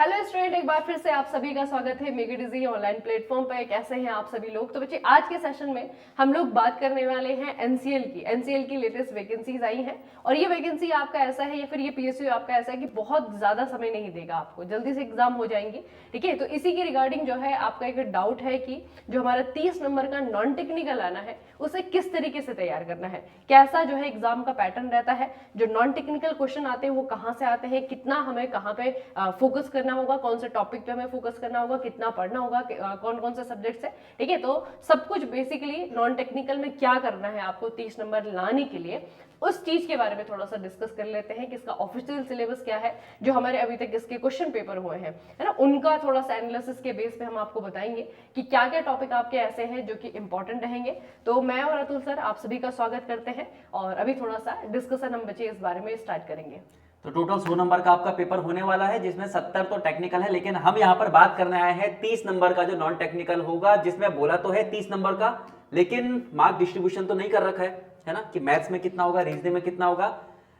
Hello student, एक बार फिर से आप सभी का स्वागत है make it easy online platform पर। कैसे हैं आप सभी लोग? तो बच्चे, आज के सेशन में हम लोग बात करने वाले हैं एनसीएल की लेटेस्ट वैकेंसीज आई हैं। और ये वैकेंसी आपका ऐसा है या फिर ये पीएसयू आपका ऐसा है कि बहुत ज्यादा समय नहीं देगा, आपको जल्दी से एग्जाम हो जाएंगे। ठीक है, तो इसी की रिगार्डिंग जो है आपका एक डाउट है कि जो हमारा 30 नंबर का नॉन टेक्निकल आना है उसे किस तरीके से तैयार करना है, कैसा जो है एग्जाम का पैटर्न रहता है, जो नॉन टेक्निकल क्वेश्चन आते हैं वो कहाँ से आते हैं, कितना हमें कहाँ पे फोकस करना होगा, कौन से टॉपिक पे हमें फोकस करना होगा, कितना पढ़ना होगा, कौन कौन से सब्जेक्ट्स है। ठीक है, तो सब कुछ बेसिकली नॉन टेक्निकल में क्या करना है आपको 30 नंबर लाने के लिए, उस चीज के बारे में थोड़ा सा डिस्कस कर लेते हैं कि इसका ऑफिशियल सिलेबस क्या है, जो हमारे अभी तक इसके क्वेश्चन पेपर हुए हैं, है ना, उनका थोड़ा सा एनालिसिस के बेस पे हम आपको बताएंगे कि क्या क्या टॉपिक आपके ऐसे हैं जो कि इंपॉर्टेंट रहेंगे। तो मैं और अतुल सर आप सभी का स्वागत करते हैं और अभी थोड़ा सा डिस्कशन हम बच्चे इस बारे में स्टार्ट करेंगे। तो टोटल 100 नंबर का आपका पेपर होने वाला है, जिसमें 70 तो टेक्निकल है, लेकिन हम यहाँ पर बात करने आए हैं 30 नंबर का जो नॉन टेक्निकल होगा, जिसमें बोला तो है 30 नंबर का, लेकिन मार्क डिस्ट्रीब्यूशन तो नहीं कर रखा है ना, कि मैथ्स में कितना होगा, रीजनिंग में कितना होगा।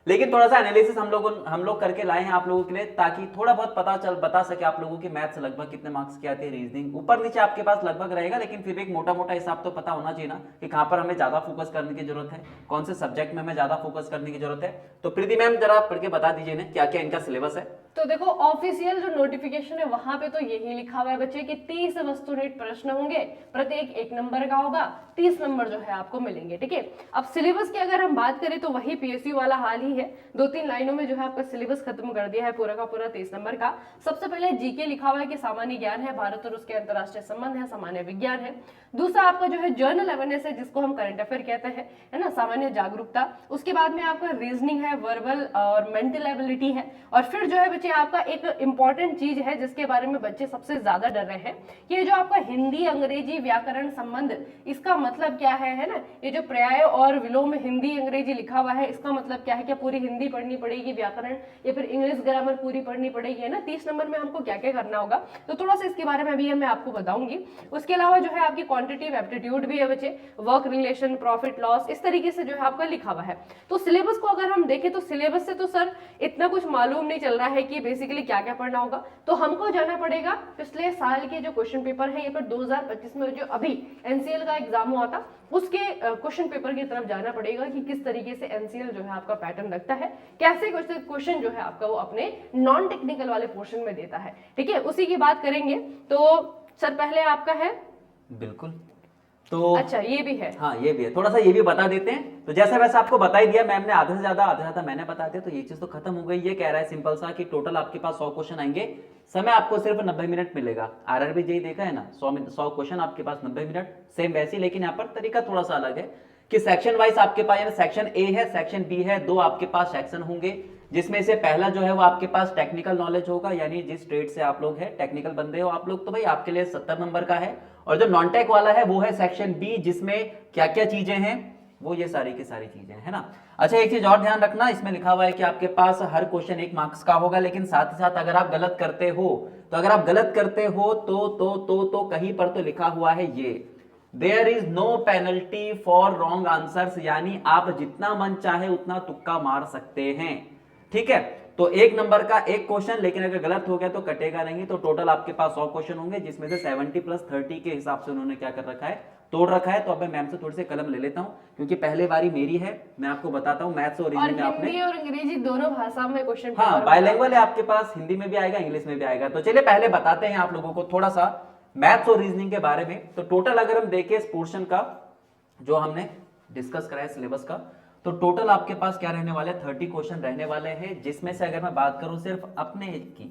लेकिन थोड़ा सा एनालिसिस हम लोग करके लाए हैं आप लोगों के लिए, ताकि थोड़ा बहुत बता सके आप लोगों की मैथ्स लगभग कितने मार्क्स की आती है, रीजनिंग ऊपर नीचे आपके पास लगभग रहेगा, लेकिन फिर भी एक मोटा मोटा हिसाब तो पता होना चाहिए ना कि कहां पर हमें ज्यादा फोकस करने की जरूरत है, कौन से सब्जेक्ट में हमें ज्यादा फोकस करने की जरूरत है। तो प्रीति मैम जरा पढ़ के बता दीजिए ना क्या क्या इनका सिलेबस है। तो देखो, ऑफिशियल जो नोटिफिकेशन है वहां पे तो यही लिखा हुआ है बच्चे कि 30 वस्तुनिष्ठ प्रश्न होंगे, प्रत्येक 1 नंबर का होगा, 30 नंबर जो है आपको मिलेंगे। ठीक है, अब सिलेबस की अगर हम बात करें तो वही पीएसयू वाला हाल ही है, 2-3 लाइनों में जो है आपका सिलेबस खत्म कर दिया है पूरा का पूरा 30 नंबर का। सबसे पहले जीके लिखा हुआ है कि सामान्य ज्ञान है, भारत और उसके अंतरराष्ट्रीय संबंध है, सामान्य विज्ञान है। दूसरा आपका जो है जर्नल अवेयरनेस है, जिसको हम करंट अफेयर कहते हैं, है ना, सामान्य जागरूकता। उसके बाद में आपका रीजनिंग है, वर्बल और मेंटल एबिलिटी है। और फिर जो है बच्चे आपका एक इंपॉर्टेंट चीज है जिसके बारे में बच्चे सबसे ज्यादा डर रहे हैं, ये जो आपका हिंदी अंग्रेजी व्याकरण संबंध, इसका मतलब क्या है ना, ये जो पर्याय और विलोम हिंदी अंग्रेजी लिखा हुआ है, इसका मतलब क्या है, क्या पूरी हिंदी पढ़नी पड़ेगी, व्याकरण या फिर इंग्लिश ग्रामर पूरी पढ़नी पड़ेगी, है ना, 30 नंबर में हमको क्या क्या करना होगा। तो थोड़ा सा इसके बारे में अभी मैं आपको बताऊंगी। उसके अलावा जो है आपकी क्वांटिटेटिव एप्टीट्यूड भी है बच्चे, वर्क रिलेशन, प्रॉफिट लॉस, इस तरीके से जो है आपका लिखा हुआ है। तो सिलेबस को अगर हम देखें तो सिलेबस से तो सर इतना कुछ मालूम नहीं चल रहा है कि बेसिकली क्या क्या पढ़ना होगा। तो हमको जाना पड़ेगा पिछले साल के जो क्वेश्चन पेपर है, या फिर 2025 में जो अभी एनसीएल का एग्जाम हुआ था उसके क्वेश्चन पेपर की तरफ जाना पड़ेगा कि किस तरीके से एनसीएल जो है आपका पैटर्न रखता है, कैसे क्वेश्चन जो है आपका वो अपने नॉन टेक्निकल वाले पोर्शन में देता है। ठीक है, उसी की बात करेंगे। तो सर पहले आपका है, बिल्कुल, तो अच्छा ये भी है, हाँ ये भी है, थोड़ा सा ये भी बता देते हैं। तो जैसा वैसा आपको बता ही दिया मैम ने, आधे से ज्यादा मैंने बता दिया, तो ये चीज तो खत्म हो गई। ये कह रहा है सिंपल सा कि टोटल आपके पास 100 क्वेश्चन आएंगे, समय आपको सिर्फ 90 मिनट मिलेगा। आरआरबी जेई देखा है ना, 100 क्वेश्चन आपके पास 90 मिनट, सेम वैसे, लेकिन यहाँ पर तरीका थोड़ा सा अलग है कि सेक्शन वाइज आपके पास, यानी सेक्शन ए है, सेक्शन बी है, 2 आपके पास सेक्शन होंगे, जिसमें से पहला जो है वो आपके पास टेक्निकल नॉलेज होगा, यानी जिस ट्रेड से आप लोग हैं, टेक्निकल बंदे हो आप लोग, तो भाई आपके लिए 70 नंबर का है। और जो नॉन टेक वाला है वो है सेक्शन बी, जिसमें क्या क्या चीजें हैं, वो ये सारी की सारी चीजें है ना। अच्छा, एक चीज और ध्यान रखना, इसमें लिखा हुआ है कि आपके पास हर क्वेश्चन 1 मार्क्स का होगा, लेकिन साथ ही साथ अगर आप गलत करते हो तो कहीं पर तो लिखा हुआ है ये, there is no penalty for wrong answers, यानी आप जितना मन चाहे उतना तुक्का मार सकते हैं। ठीक है, तो 1 नंबर का 1 क्वेश्चन, लेकिन अगर गलत हो गया तो कटेगा नहीं। तो टोटल आपके पास 100 क्वेश्चन होंगे, जिसमें से 70 + 30 के हिसाब से उन्होंने क्या कर रखा है, तोड़ रखा है। तो अब मैं मैम से थोड़ी सी कलम ले लेता हूं, क्योंकि पहले बारी मेरी है, मैं आपको बताता हूं मैथ्स और रीजनिंग में आपने, हिंदी और अंग्रेजी दोनों भाषा में क्वेश्चन हाँ बाइलिंगुअल है आपके पास, हिंदी में भी आएगा इंग्लिश में भी आएगा। तो चलिए पहले बताते हैं आप लोगों को थोड़ा सा मैथ्स और रीजनिंग के बारे में। तो टोटल अगर हम देखें इस पोर्शन का जो हमने डिस्कस करा है सिलेबस का, तो टोटल आपके पास क्या रहने वाले, 30 क्वेश्चन रहने वाले हैं, जिसमें से अगर मैं बात करूं सिर्फ अपने की,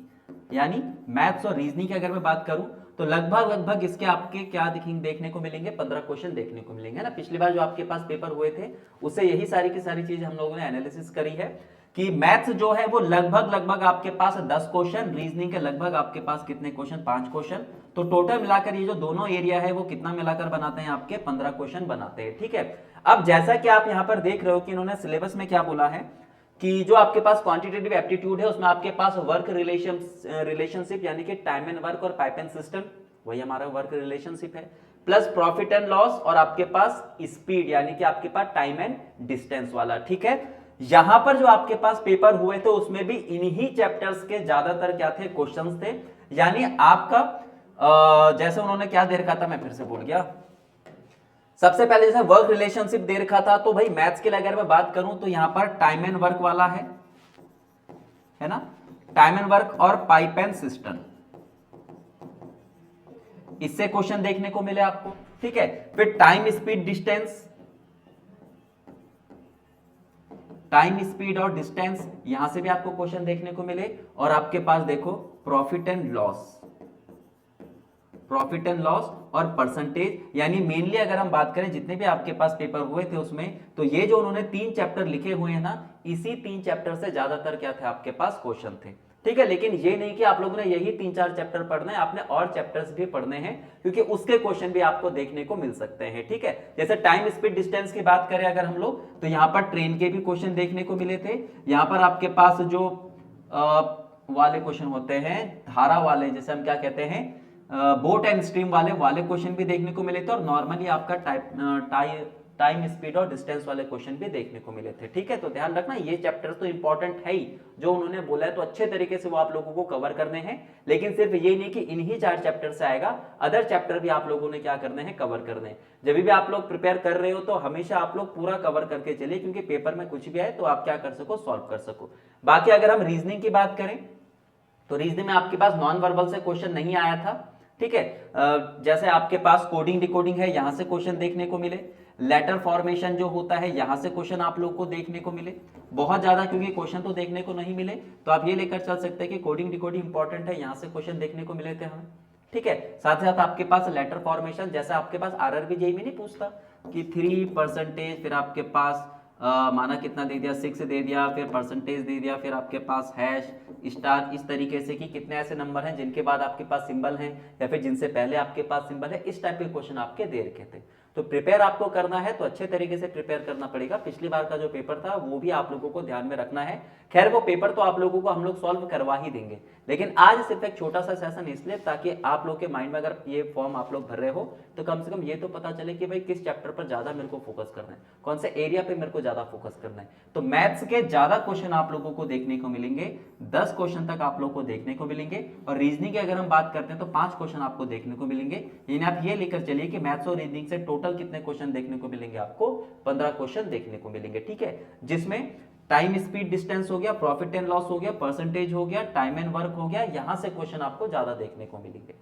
यानी मैथ्स और रीजनिंग की अगर मैं बात करूं, तो लगभग इसके आपके क्या देखने को मिलेंगे, 15 क्वेश्चन देखने को मिलेंगे ना। पिछली बार जो आपके पास पेपर हुए थे उससे यही सारी की सारी चीज हम लोगों ने एनालिसिस करी है कि मैथ्स जो है वो लगभग आपके पास 10 क्वेश्चन, रीजनिंग के लगभग आपके पास कितने क्वेश्चन, 5 क्वेश्चन। तो टोटल मिलाकर ये जो दोनों एरिया है वो कितना मिलाकर बनाते हैं, आपके 15 क्वेश्चन बनाते हैं। ठीक है, अब जैसा कि आप यहां पर देख रहे हो कि इन्होंने सिलेबस में क्या बोला है कि जो आपके पास क्वांटिटेटिव एप्टीट्यूड है उसमें आपके पास वर्क रिलेशनशिप, यानी कि टाइम एंड वर्क और पाइप एंड सिस्टम, वही हमारा वर्क रिलेशनशिप है, प्लस प्रॉफिट एंड लॉस, और आपके पास स्पीड, यानी कि आपके पास टाइम एंड डिस्टेंस वाला। ठीक है, यहां पर जो आपके पास पेपर हुए थे उसमें भी इन्हीं चैप्टर्स के ज्यादातर क्या थे, क्वेश्चंस थे। यानी आपका जैसे उन्होंने क्या दे रखा था, मैं फिर से भूल गया। सबसे पहले जैसे वर्क रिलेशनशिप दे रखा था, तो भाई मैथ्स के लिए अगर मैं बात करूं तो यहां पर टाइम एंड वर्क वाला है ना, टाइम एंड वर्क और पाइप एंड सिस्टम, इससे क्वेश्चन देखने को मिले आपको, ठीक है। फिर time speed distance, time speed और डिस्टेंस, यहां से भी आपको क्वेश्चन देखने को मिले। और आपके पास देखो profit and loss, profit and loss और परसेंटेज, यानी मेनली अगर हम बात करें जितने भी आपके पास पेपर हुए थे उसमें, तो ये जो उन्होंने 3 चैप्टर लिखे हुए हैं ना, इसी 3 चैप्टर से ज्यादातर क्या थे आपके पास क्वेश्चन थे, ठीक है। लेकिन ये नहीं कि आप लोगों ने यही 3-4 चैप्टर पढ़ने हैं, आपने और चैप्टर्स भी पढ़ने हैं, क्योंकि उसके क्वेश्चन भी आपको देखने को मिल सकते हैं, ठीक है। जैसे टाइम स्पीड डिस्टेंस की बात करें अगर हम लोग, तो यहां पर ट्रेन के भी क्वेश्चन देखने को मिले थे। यहां पर आपके पास जो वाले क्वेश्चन होते हैं, धारा वाले, जैसे हम क्या कहते हैं, बोट एंड स्ट्रीम वाले क्वेश्चन भी देखने को मिले थे। और नॉर्मली आपका टाइम स्पीड और डिस्टेंस वाले क्वेश्चन भी देखने को मिले थे, ठीक है। तो ध्यान रखना ये चैप्टर तो इंपॉर्टेंट है ही, जो उन्होंने बोला है तो अच्छे तरीके से वो आप लोगों को कवर करने हैं। लेकिन सिर्फ ये नहीं कि इन्हीं 4 चैप्टर से आएगा, अदर चैप्टर भी आप लोगों ने क्या करने हैं, कवर करने हैं। जब भी आप लोग प्रिपेयर कर रहे हो तो हमेशा आप लोग पूरा कवर करके चलिए, क्योंकि पेपर में कुछ भी आए तो आप क्या कर सको, सॉल्व कर सको। बाकी अगर हम रीजनिंग की बात करें तो रीजनिंग में आपके पास नॉन वर्बल से क्वेश्चन नहीं आया था, ठीक है। जैसे आपके पास कोडिंग डिकोडिंग है, यहां से क्वेश्चन देखने को मिले। लेटर फॉर्मेशन जो होता है, यहां से क्वेश्चन आप लोग को देखने को मिले बहुत ज्यादा, क्योंकि क्वेश्चन तो देखने को नहीं मिले, तो आप ये लेकर चल सकते हैं कि कोडिंग डिकोडिंग इंपॉर्टेंट है, यहां से क्वेश्चन देखने को मिले थे हमें, ठीक है। साथ ही साथ आपके पास लेटर फॉर्मेशन, जैसे आपके पास आरआरबी जेईई में नहीं पूछता कि 3%, फिर आपके पास माना कितना दे दिया, 6 दे दिया, फिर परसेंटेज दे दिया, फिर आपके पास हैश स्टार, इस तरीके से कि कितने ऐसे नंबर हैं जिनके बाद आपके पास सिंबल हैं, या फिर जिनसे पहले आपके पास सिंबल है, इस टाइप के क्वेश्चन आपके दे रखे थे। तो प्रिपेयर आपको करना है तो अच्छे तरीके से प्रिपेयर करना पड़ेगा। पिछली बार का जो पेपर था वो भी आप लोगों को ध्यान में रखना है। खैर वो पेपर तो आप लोगों को हम लोग सॉल्व करवा ही देंगे, लेकिन आज सिर्फ एक छोटा सा सेशन इसलिए ताकि आप लोग के माइंड में अगर ये फॉर्म आप लोग भर रहे हो तो कम से कम ये तो पता चले कि भाई किस चैप्टर पर ज्यादा मेरे को फोकस करना है, कौन से एरिया पे मेरे को ज्यादा फोकस करना है। तो मैथ्स के ज्यादा क्वेश्चन आप लोगों को देखने को मिलेंगे, 10 क्वेश्चन तक आप लोग को देखने को मिलेंगे। और रीजनिंग की अगर हम बात करते हैं तो 5 क्वेश्चन आपको देखने को मिलेंगे। यानी आप ये लेकर चलिए कि मैथ्स और रीजनिंग से टोटल कितने क्वेश्चन देखने को मिलेंगे, आपको 15 क्वेश्चन देखने को मिलेंगे, ठीक है। जिसमें टाइम स्पीड डिस्टेंस हो गया, प्रॉफिट एंड लॉस हो गया, परसेंटेज हो गया, टाइम एंड वर्क हो गया, यहां से क्वेश्चन आपको ज्यादा देखने को मिलेंगे।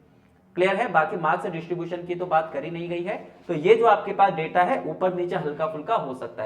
क्लियर है। बाकी मार्क्स डिस्ट्रीब्यूशन की तो बात करी नहीं गई है। तो ये जो आपके पास डेटा है ऊपर नीचे हल्का फुल्का हो सकता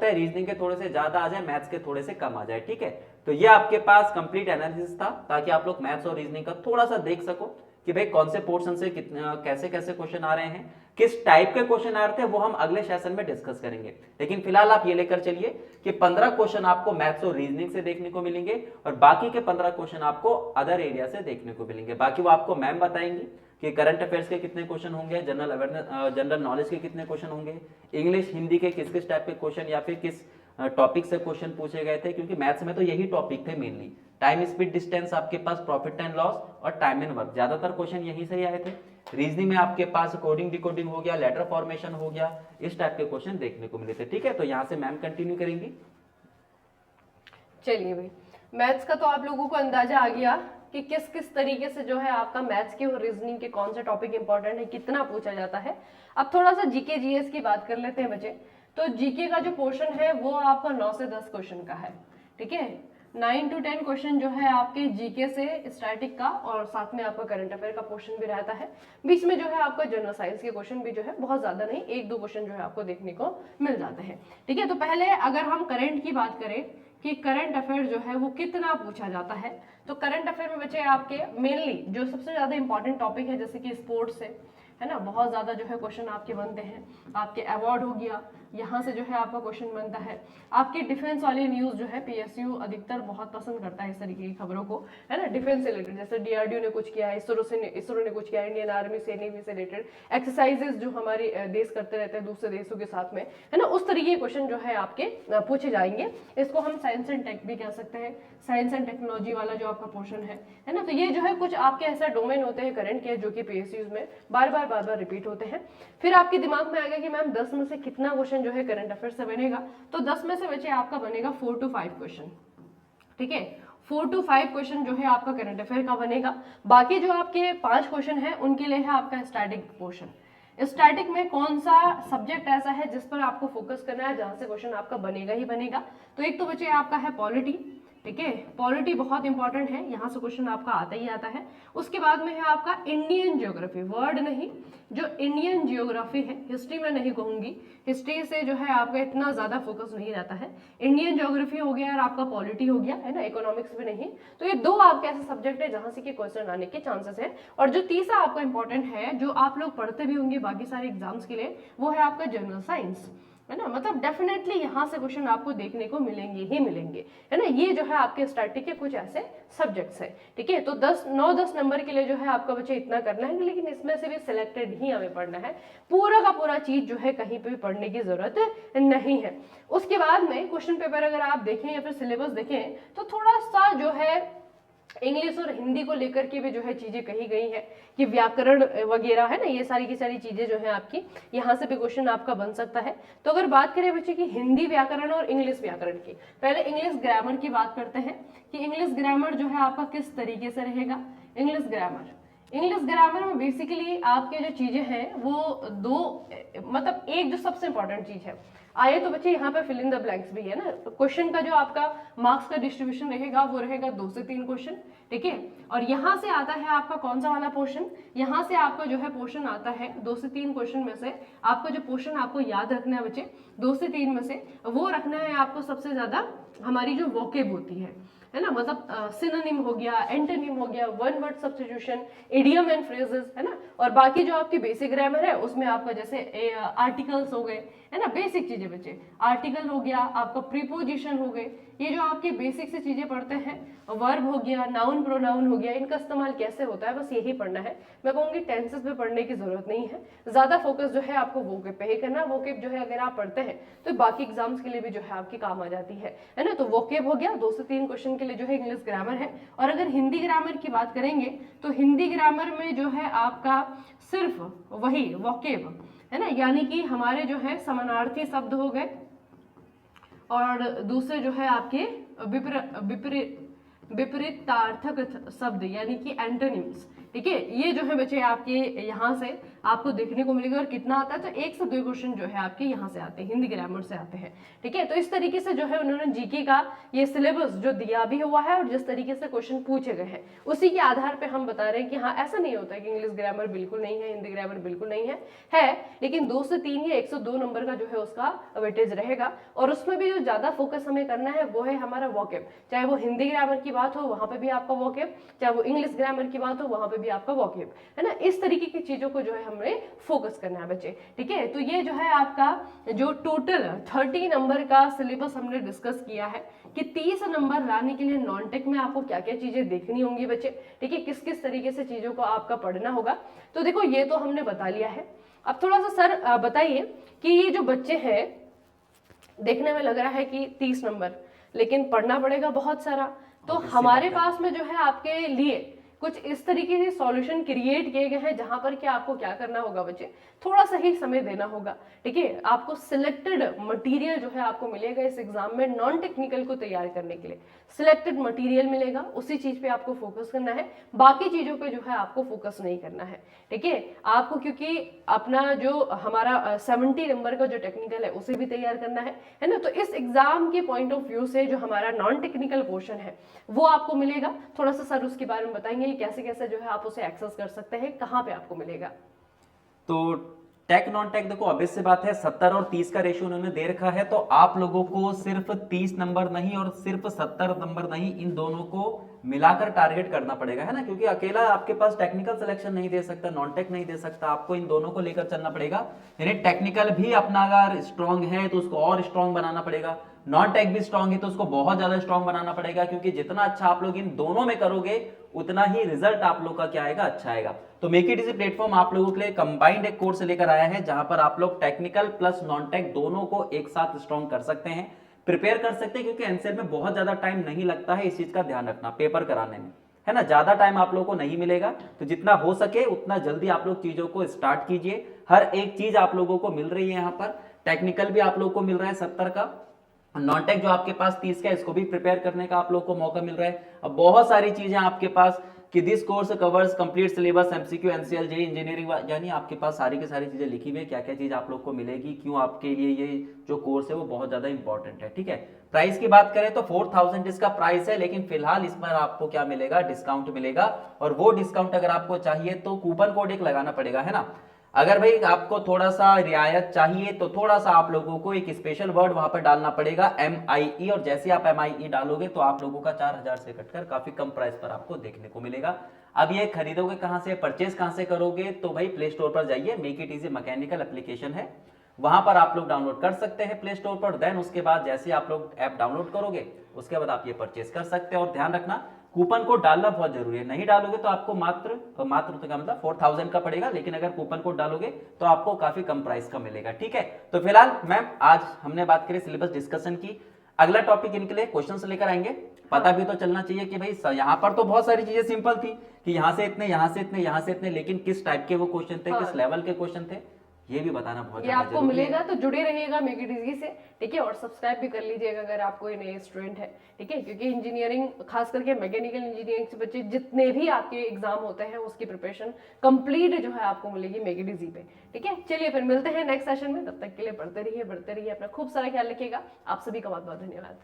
है रीजनिंग के थोड़े से ज्यादा आ जाए, मैथ्स के थोड़े से कम आ जाए, ठीक है। तो ये आपके पास कंप्लीट एनालिसिस था, ताकि आप लोग मैथ्स और रीजनिंग का थोड़ा सा देख सको कि भाई कौन से पोर्शन से कैसे कैसे क्वेश्चन आ रहे हैं, किस टाइप के क्वेश्चन आ रहे थे, वो हम अगले सेशन में डिस्कस करेंगे। लेकिन फिलहाल आप ये लेकर चलिए कि 15 क्वेश्चन आपको मैथ्स और रीजनिंग से देखने को मिलेंगे, और बाकी के 15 क्वेश्चन आपको अदर एरिया से देखने को मिलेंगे। बाकी वो आपको मैम बताएंगी कि करंट अफेयर्स के कितने क्वेश्चन होंगे, जनरल अवेयरनेस जनरल नॉलेज के कितने क्वेश्चन होंगे, इंग्लिश हिंदी के किस किस टाइप के क्वेश्चन या फिर किस टॉपिक से क्वेश्चन पूछे गए थे, क्योंकि मैथ्स में तो यही टॉपिक थे मेनली, टाइम स्पीड डिस्टेंस, आपके पास प्रॉफिट एंड लॉस और टाइम एंड वर्क, ज्यादातर क्वेश्चन यहीं से ही आए थे। रीजनिंग में आपके पास कोडिंग डिकोडिंग हो गया, लेटर फॉर्मेशन हो गया, इस टाइप के क्वेश्चन देखने को मिले थे, ठीक है। तो यहाँ से मैम कंटिन्यू करेंगी। चलिए भाई, मैथ्स का तो आप लोगों को अंदाजा आ गया कि किस किस तरीके से जो है आपका मैथ्स के और रीजनिंग के कौन से टॉपिक इंपॉर्टेंट है, कितना पूछा जाता है। अब थोड़ा सा जीके जीएस की बात कर लेते हैं बच्चे। तो जीके का जो पोर्शन है वो आपका 9 से 10 क्वेश्चन का है, ठीक है। 9 to 10 क्वेश्चन जो है आपके जीके से, स्टैटिक का, और साथ में आपका करंट अफेयर का पोर्शन भी रहता है। बीच में जो है आपका जनरल साइंस के क्वेश्चन भी जो है बहुत ज्यादा नहीं, 1-2 क्वेश्चन जो है आपको देखने को मिल जाते हैं, ठीक है। तो पहले अगर हम करंट की बात करें कि करंट अफेयर जो है वो कितना पूछा जाता है, तो करंट अफेयर में बच्चे आपके मेनली जो सबसे ज्यादा इंपॉर्टेंट टॉपिक है, जैसे कि स्पोर्ट्स है ना, बहुत ज्यादा जो है क्वेश्चन आपके बनते हैं। आपके अवार्ड हो गया, यहाँ से जो है आपका क्वेश्चन बनता है। आपकी डिफेंस वाली न्यूज जो है पीएसयू अधिकतर बहुत पसंद करता है इस तरीके की खबरों को, है ना, डिफेंस से रिलेटेड, जैसे डीआरडीओ ने कुछ किया है, इसरो ने कुछ किया है, इंडियन आर्मी से नेवी से रिलेटेड एक्सरसाइजेस जो हमारे देश करते रहते हैं दूसरे देशों के साथ में, है ना, उस तरीके के क्वेश्चन जो है आपके पूछे जाएंगे। इसको हम साइंस एंड टेक भी कह सकते हैं, साइंस एंड टेक्नोलॉजी वाला जो आपका पोर्शन है ना। तो ये जो है कुछ आपके ऐसा डोमेन होते हैं करंट के, जो कि पीएसयूज में बार बार बार बार रिपीट होते हैं। फिर आपके दिमाग में आएगा कि मैम 10 में से कितना क्वेश्चन जो है करंट अफेयर से बनेगा, तो 10 में से बच्चे आपका बनेगा 4 to 5 क्वेश्चन, ठीक है। 4 to 5 क्वेश्चन जो है आपका करंट अफेयर का बनेगा। बाकी जो आपके 5 क्वेश्चन है उनके लिए है आपका स्टैटिक पोर्शन। स्टैटिक में कौन सा सब्जेक्ट ऐसा है जिस पर आपको फोकस करना है, जहां से क्वेश्चन आपका बनेगा ही बनेगा। तो एक तो बच्चे आपका है पॉलिटी, ठीक है, पॉलिटी बहुत इंपॉर्टेंट है, यहाँ से क्वेश्चन आपका आता ही आता है। उसके बाद में है आपका इंडियन ज्योग्राफी, वर्ड नहीं, जो इंडियन ज्योग्राफी है, हिस्ट्री में नहीं कहूंगी, हिस्ट्री से जो है आपका इतना ज्यादा फोकस नहीं रहता है। इंडियन ज्योग्राफी हो गया और आपका पॉलिटी हो गया, है ना, इकोनॉमिक्स भी नहीं। तो ये दो आपके ऐसे सब्जेक्ट है जहां से कि क्वेश्चन आने के चांसेस है। और जो तीसरा आपका इंपॉर्टेंट है, जो आप लोग पढ़ते भी होंगे बाकी सारे एग्जाम्स के लिए, वो है आपका जनरल साइंस, है ना। मतलब डेफिनेटली यहाँ से क्वेश्चन आपको देखने को मिलेंगे ही मिलेंगे, है ना। ये जो है आपके स्टैटिक के कुछ ऐसे सब्जेक्ट्स हैं, ठीक है। तो 9-10 नंबर के लिए जो है आपका बच्चे इतना करना है, लेकिन इसमें से भी सिलेक्टेड ही हमें पढ़ना है, पूरा का पूरा चीज जो है कहीं पे भी पढ़ने की जरूरत नहीं है। उसके बाद में क्वेश्चन पेपर अगर आप देखें या फिर सिलेबस देखें तो थोड़ा सा जो है इंग्लिश और हिंदी को लेकर के भी जो है चीजें कही गई है कि व्याकरण वगैरह, है ना, ये सारी की सारी चीजें जो है आपकी यहाँ से भी क्वेश्चन आपका बन सकता है। तो अगर बात करें बच्चे की हिंदी व्याकरण और इंग्लिश व्याकरण की, पहले इंग्लिश ग्रामर की बात करते हैं कि इंग्लिश ग्रामर जो है आपका किस तरीके से रहेगा। इंग्लिश ग्रामर में बेसिकली आपके जो चीजें हैं वो दो, मतलब एक जो सबसे इंपॉर्टेंट चीज है, आए तो बच्चे यहाँ पे फिल इन द ब्लैंक्स भी है ना। क्वेश्चन का जो आपका मार्क्स का डिस्ट्रीब्यूशन रहेगा वो रहेगा 2 से 3 क्वेश्चन, ठीक है। और यहाँ से आता है आपका कौन सा वाला पोर्शन, यहाँ से आपका जो है पोर्शन आता है 2 से 3 क्वेश्चन में से आपका जो पोर्शन आपको याद रखना है बच्चे 2 से 3 में से, वो रखना है आपको सबसे ज्यादा हमारी जो वोकेब होती है ना, मतलब सिनोनिम हो गया, एंटोनिम हो गया, one word substitution, idiom and phrases, है ना। और बाकी जो आपकी बेसिक ग्रामर है उसमें आपका जैसे आर्टिकल्स हो गए, है ना, बेसिक चीजें बच्चे, आर्टिकल हो गया, आपका प्रीपोजिशन हो गए, ये जो आपके बेसिक से चीजें पढ़ते हैं, वर्ब हो गया, नाउन प्रोनाउन हो गया, इनका इस्तेमाल कैसे होता है, बस यही पढ़ना है। मैं कहूंगी टेंसेस पे पढ़ने की जरूरत नहीं है, ज्यादा फोकस जो है आपको वोकेब पे ही करना। वोकेब जो है अगर आप पढ़ते हैं तो बाकी एग्जाम्स के लिए भी जो है आपकी काम आ जाती है ना। तो वोकेब हो गया, 2 से 3 क्वेश्चन के लिए जो है इंग्लिश ग्रामर है। और अगर हिंदी ग्रामर की बात करेंगे तो हिंदी ग्रामर में जो है आपका सिर्फ वही वोकेब, है ना, यानी कि हमारे जो है समानार्थी शब्द हो गए और दूसरे जो है आपके विपरीतार्थक शब्द यानी कि एंटोनिम्स, ठीक है। ये जो है बच्चे आपके यहाँ से आपको देखने को मिलेगा। और कितना आता है, तो 1 से 2 क्वेश्चन जो है आपके यहाँ से आते हैं, हिंदी ग्रामर से आते हैं, ठीक है। तो इस तरीके से जो है उन्होंने जीके का ये सिलेबस जो दिया भी हुआ है और जिस तरीके से क्वेश्चन पूछे गए हैं उसी के आधार पे हम बता रहे हैं कि हाँ, ऐसा नहीं होता है कि इंग्लिश ग्रामर बिल्कुल नहीं है, हिंदी ग्रामर बिल्कुल नहीं है, लेकिन 2 से 3 या 102 नंबर का जो है उसका वेटेज रहेगा। और उसमें भी जो ज्यादा फोकस हमें करना है वो है हमारा वोकेब, चाहे वो हिंदी ग्रामर की बात हो वहां पे भी आपका वोकेब, चाहे वो इंग्लिश ग्रामर की बात हो वहां पे भी आपका वोकेब, है ना। इस तरीके की चीजों को जो है हमें फोकस करना है बच्चे, ठीक है। तो ये जो है आपका जो टोटल 30 नंबर का सिलेबस हमने डिस्कस किया है कि 30 नंबर लाने के लिए नॉन टेक में आपको क्या क्या चीजें देखनी होंगी बच्चे, ठीक है, किस किस तरीके से चीजों को आपका पढ़ना होगा। तो देखो ये तो हमने बता लिया है। अब थोड़ा सा सर बताइए कि ये जो बच्चे हैं, देखने में लग रहा है कि 30 नंबर, लेकिन पढ़ना पड़ेगा बहुत सारा। तो हमारे पास में जो है आपके लिए कुछ इस तरीके से सॉल्यूशन क्रिएट किए गए हैं जहां पर कि आपको क्या करना होगा बच्चे, थोड़ा सा ही समय देना होगा, ठीक है। आपको सिलेक्टेड मटेरियल जो है आपको मिलेगा इस एग्जाम में नॉन टेक्निकल को तैयार करने के लिए, सिलेक्टेड मटेरियल मिलेगा, उसी चीज पे आपको फोकस करना है, बाकी चीजों पे जो है आपको फोकस नहीं करना है, ठीक है। आपको क्योंकि अपना जो हमारा 70 नंबर का जो टेक्निकल है उसे भी तैयार करना है ना। तो इस एग्जाम के पॉइंट ऑफ व्यू से जो हमारा नॉन टेक्निकल पोर्शन है वो आपको मिलेगा। थोड़ा सा सर उसके बारे में बताएंगे कैसे कैसे जो है आप उसे एक्सेस कर सकते हैं, कहाँ पे आपको मिलेगा। तो टेक नॉन टेक देखो ऑब्वियस सी बात है, 70 और 30 का रेशियो उन्होंने दे रखा है, तो आप लोगों को सिर्फ 30 नंबर नहीं और सिर्फ 70 नंबर नहीं, इन दोनों को मिलाकर टारगेट करना पड़ेगा, है ना। क्योंकि अकेला आपके पास टेक्निकल सिलेक्शन नहीं दे सकता, नॉन टेक नहीं दे सकता, आपको इन दोनों को लेकर चलना पड़ेगा। यानी टेक्निकल भी अपना अगर स्ट्रांग है तो उसको और स्ट्रांग बनाना पड़ेगा, नॉन टेक भी स्ट्रांग है तो उसको बहुत ज्यादा स्ट्रांग बनाना पड़ेगा, क्योंकि जितना अच्छा आप लोग इन दोनों में करोगे उतना ही रिजल्ट आप लोग का क्या आएगा, अच्छा आएगा। तो मेक इट इजी प्लेटफॉर्म आप लोगों के लिए कंबाइंड एक कोर्स लेकर आया है जहां पर आप लोग टेक्निकल प्लस नॉन टेक दोनों को एक साथ स्ट्रांग कर सकते हैं, प्रिपेयर कर सकते हैं, क्योंकि एनसीआर में बहुत ज्यादा टाइम नहीं लगता है, इस चीज का ध्यान रखना पेपर कराने में, है ना, ज्यादा टाइम आप लोगों को नहीं मिलेगा, तो जितना हो सके उतना जल्दी आप लोग चीजों को स्टार्ट कीजिए। हर एक चीज आप लोगों को मिल रही है यहाँ पर, टेक्निकल भी आप लोगों को मिल रहा है 70 का, नॉन टेक जो आपके पास 30 का है इसको भी प्रिपेयर करने का आप लोग को मौका मिल रहा है। अब बहुत सारी चीजें आपके पास कि this course covers complete syllabus MCQ NCL JEE engineering, यानी आपके पास सारी की सारी चीजें लिखी हुई है, क्या क्या चीज आप लोग को मिलेगी, क्यों आपके लिए ये जो कोर्स है वो बहुत ज्यादा इंपॉर्टेंट है। ठीक है, प्राइस की बात करें तो 4000 इसका प्राइस है, लेकिन फिलहाल इस पर आपको क्या मिलेगा, डिस्काउंट मिलेगा। और वो डिस्काउंट अगर आपको चाहिए तो कूपन कोड एक लगाना पड़ेगा, है ना। अगर भाई आपको थोड़ा सा रियायत चाहिए तो थोड़ा सा आप लोगों को एक स्पेशल वर्ड वहां पर डालना पड़ेगा MIE, और जैसे आप MIE डालोगे तो आप लोगों का 4000 से कटकर काफी कम प्राइस पर आपको देखने को मिलेगा। अब ये खरीदोगे कहां से, परचेज कहां से करोगे, तो भाई प्ले स्टोर पर जाइए, make it easy mechanical application है, वहां पर आप लोग डाउनलोड कर सकते हैं प्ले स्टोर पर। देन उसके बाद जैसे आप लोग ऐप डाउनलोड करोगे उसके बाद आप ये परचेज कर सकते हैं। और ध्यान रखना कूपन कोड डालना बहुत जरूरी है, नहीं डालोगे तो आपको मात्र तो क्या मतलब 4000 का पड़ेगा, लेकिन अगर कूपन कोड डालोगे तो आपको काफी कम प्राइस का मिलेगा। ठीक है, तो फिलहाल मैम आज हमने बात करी सिलेबस डिस्कशन की, अगला टॉपिक इनके लिए क्वेश्चंस लेकर आएंगे। पता भी तो चलना चाहिए कि भाई यहाँ पर तो बहुत सारी चीजें सिंपल थी कि यहाँ से इतने, यहाँ से इतने, यहाँ से इतने, लेकिन किस टाइप के वो क्वेश्चन थे, किस लेवल के क्वेश्चन थे, ये भी बताना बहुत ये आपको मिलेगा, तो जुड़े रहिएगा मेक इट इजी से। ठीक है, और सब्सक्राइब भी कर लीजिएगा अगर आप कोई नए स्टूडेंट है। ठीक है, क्योंकि इंजीनियरिंग खास करके मैकेनिकल इंजीनियरिंग से बच्चे जितने भी आपके एग्जाम होते हैं उसकी प्रिपरेशन कंप्लीट जो है आपको मिलेगी मेक इट इजी पे। ठीक है, चलिए फिर मिलते हैं नेक्स्ट सेशन में, तब तक के लिए पढ़ते रहिए, बढ़ते रहिए, अपना खूब सारा ख्याल रखिएगा। आप सभी का बहुत बहुत धन्यवाद।